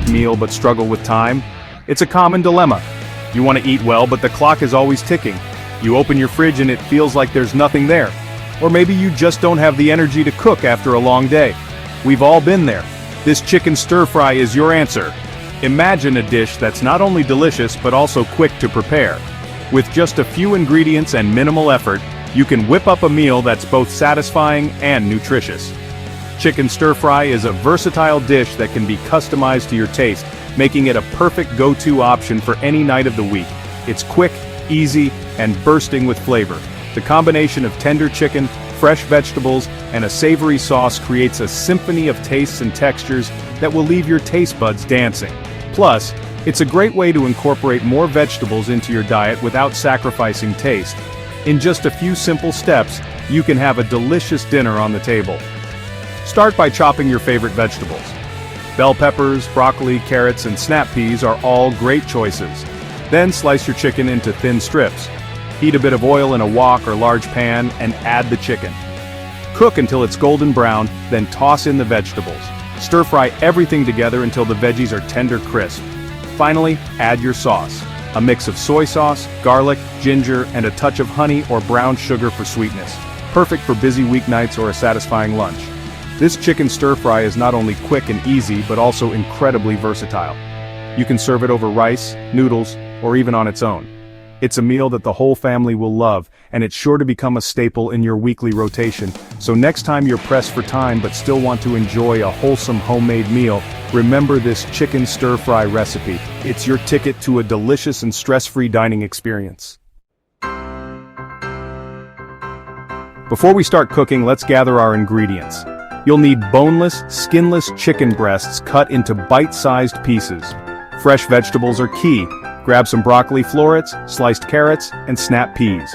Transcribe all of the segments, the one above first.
perfect meal but struggle with time? It's a common dilemma. You want to eat well, but the clock is always ticking. You open your fridge and it feels like there's nothing there. Or maybe you just don't have the energy to cook after a long day. We've all been there. This chicken stir-fry is your answer. Imagine a dish that's not only delicious but also quick to prepare. With just a few ingredients and minimal effort, you can whip up a meal that's both satisfying and nutritious. Chicken stir-fry is a versatile dish that can be customized to your taste, making it a perfect go-to option for any night of the week. It's quick, easy, and bursting with flavor. The combination of tender chicken, fresh vegetables, and a savory sauce creates a symphony of tastes and textures that will leave your taste buds dancing. Plus, it's a great way to incorporate more vegetables into your diet without sacrificing taste. In just a few simple steps, you can have a delicious dinner on the table. Start by chopping your favorite vegetables. Bell peppers, broccoli, carrots, and snap peas are all great choices. Then slice your chicken into thin strips. Heat a bit of oil in a wok or large pan and add the chicken. Cook until it's golden brown, then toss in the vegetables. Stir-fry everything together until the veggies are tender crisp. Finally, add your sauce. A mix of soy sauce, garlic, ginger, and a touch of honey or brown sugar for sweetness. Perfect for busy weeknights or a satisfying lunch. This chicken stir-fry is not only quick and easy but also incredibly versatile. You can serve it over rice, noodles, or even on its own. It's a meal that the whole family will love, and it's sure to become a staple in your weekly rotation. So next time you're pressed for time but still want to enjoy a wholesome homemade meal, remember this chicken stir-fry recipe. It's your ticket to a delicious and stress-free dining experience. Before we start cooking, let's gather our ingredients. You'll need boneless, skinless chicken breasts cut into bite-sized pieces. Fresh vegetables are key. Grab some broccoli florets, sliced carrots, and snap peas.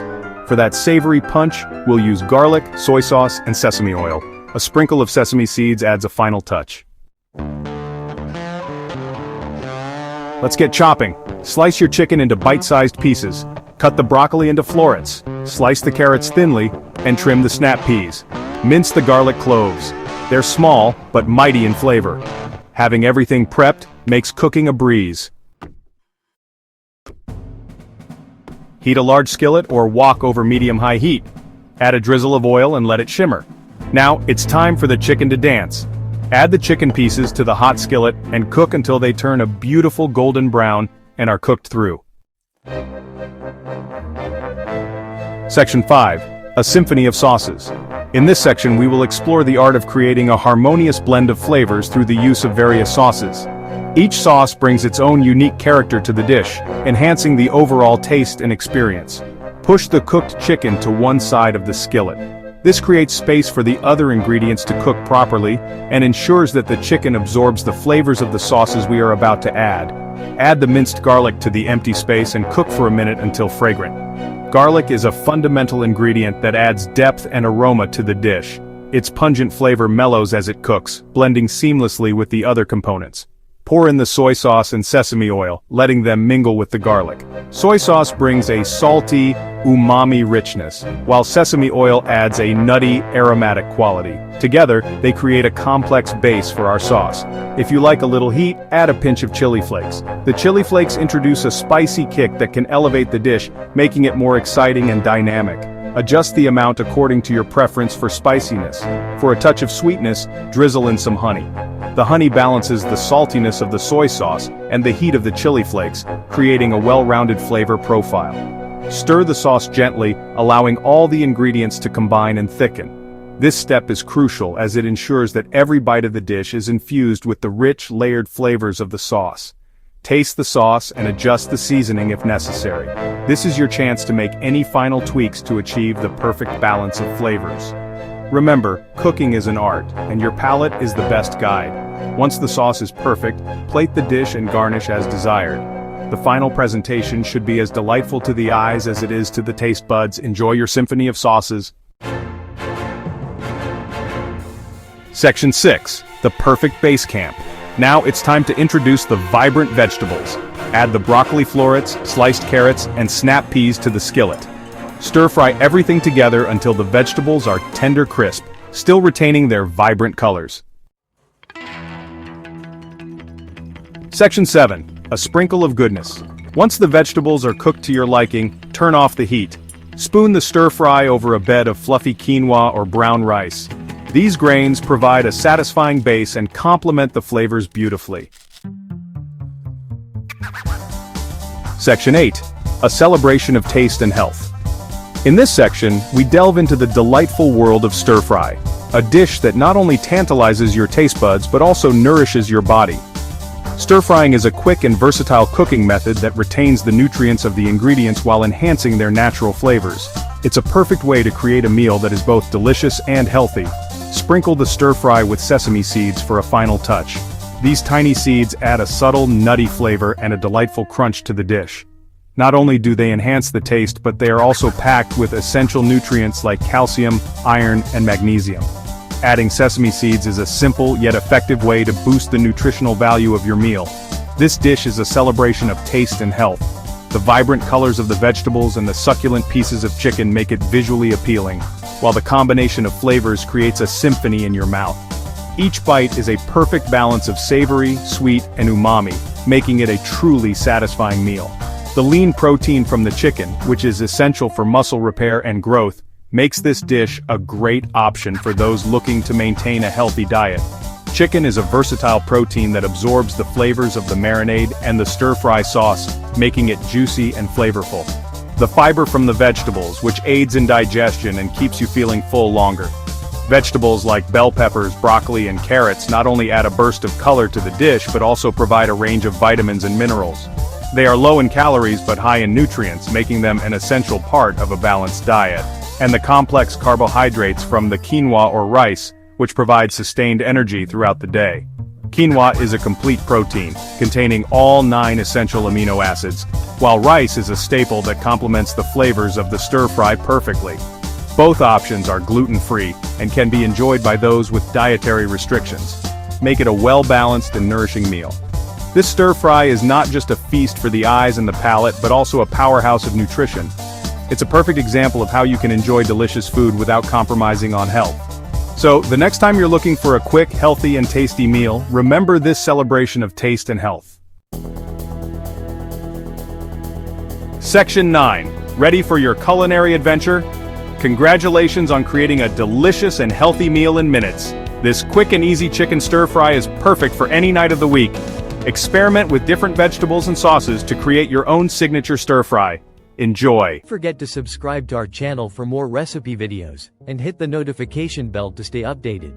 For that savory punch, we'll use garlic, soy sauce, and sesame oil. A sprinkle of sesame seeds adds a final touch. Let's get chopping. Slice your chicken into bite-sized pieces. Cut the broccoli into florets. Slice the carrots thinly, and trim the snap peas. Mince the garlic cloves. They're small, but mighty in flavor. Having everything prepped makes cooking a breeze. Heat a large skillet or wok over medium-high heat. Add a drizzle of oil and let it shimmer. Now, it's time for the chicken to dance. Add the chicken pieces to the hot skillet and cook until they turn a beautiful golden brown and are cooked through. Section 5. A symphony of sauces. In this section we will explore the art of creating a harmonious blend of flavors through the use of various sauces. Each sauce brings its own unique character to the dish, enhancing the overall taste and experience. Push the cooked chicken to one side of the skillet. This creates space for the other ingredients to cook properly, and ensures that the chicken absorbs the flavors of the sauces we are about to add. Add the minced garlic to the empty space and cook for a minute until fragrant. Garlic is a fundamental ingredient that adds depth and aroma to the dish. Its pungent flavor mellows as it cooks, blending seamlessly with the other components. Pour in the soy sauce and sesame oil, letting them mingle with the garlic. Soy sauce brings a salty, umami richness, while sesame oil adds a nutty, aromatic quality. Together, they create a complex base for our sauce. If you like a little heat, add a pinch of chili flakes. The chili flakes introduce a spicy kick that can elevate the dish, making it more exciting and dynamic. Adjust the amount according to your preference for spiciness. For a touch of sweetness, drizzle in some honey. The honey balances the saltiness of the soy sauce and the heat of the chili flakes, creating a well-rounded flavor profile. Stir the sauce gently, allowing all the ingredients to combine and thicken. This step is crucial as it ensures that every bite of the dish is infused with the rich, layered flavors of the sauce. Taste the sauce and adjust the seasoning if necessary. This is your chance to make any final tweaks to achieve the perfect balance of flavors. Remember, cooking is an art, and your palate is the best guide. Once the sauce is perfect, plate the dish and garnish as desired. The final presentation should be as delightful to the eyes as it is to the taste buds. Enjoy your symphony of sauces. Section 6. The perfect base camp. Now it's time to introduce the vibrant vegetables. Add the broccoli florets, sliced carrots, and snap peas to the skillet. Stir-fry everything together until the vegetables are tender crisp, still retaining their vibrant colors. Section 7. A sprinkle of goodness. Once the vegetables are cooked to your liking, turn off the heat. Spoon the stir-fry over a bed of fluffy quinoa or brown rice. These grains provide a satisfying base and complement the flavors beautifully. Section 8. A celebration of taste and health. In this section, we delve into the delightful world of stir-fry, a dish that not only tantalizes your taste buds but also nourishes your body. Stir-frying is a quick and versatile cooking method that retains the nutrients of the ingredients while enhancing their natural flavors. It's a perfect way to create a meal that is both delicious and healthy. Sprinkle the stir-fry with sesame seeds for a final touch. These tiny seeds add a subtle, nutty flavor and a delightful crunch to the dish. Not only do they enhance the taste, but they are also packed with essential nutrients like calcium, iron, and magnesium. Adding sesame seeds is a simple yet effective way to boost the nutritional value of your meal. This dish is a celebration of taste and health. The vibrant colors of the vegetables and the succulent pieces of chicken make it visually appealing, while the combination of flavors creates a symphony in your mouth. Each bite is a perfect balance of savory, sweet, and umami, making it a truly satisfying meal. The lean protein from the chicken, which is essential for muscle repair and growth, makes this dish a great option for those looking to maintain a healthy diet. Chicken is a versatile protein that absorbs the flavors of the marinade and the stir-fry sauce, making it juicy and flavorful. The fiber from the vegetables, which aids in digestion and keeps you feeling full longer. Vegetables like bell peppers, broccoli, and carrots not only add a burst of color to the dish but also provide a range of vitamins and minerals. They are low in calories but high in nutrients, making them an essential part of a balanced diet. And the complex carbohydrates from the quinoa or rice, which provide sustained energy throughout the day. Quinoa is a complete protein, containing all 9 essential amino acids, while rice is a staple that complements the flavors of the stir-fry perfectly. Both options are gluten-free and can be enjoyed by those with dietary restrictions. Make it a well-balanced and nourishing meal. This stir-fry is not just a feast for the eyes and the palate, but also a powerhouse of nutrition. It's a perfect example of how you can enjoy delicious food without compromising on health. So, the next time you're looking for a quick, healthy, and tasty meal, remember this celebration of taste and health. Section 9. Ready for your culinary adventure? Congratulations on creating a delicious and healthy meal in minutes. This quick and easy chicken stir-fry is perfect for any night of the week. Experiment with different vegetables and sauces to create your own signature stir-fry. Enjoy! Don't forget to subscribe to our channel for more recipe videos, and hit the notification bell to stay updated.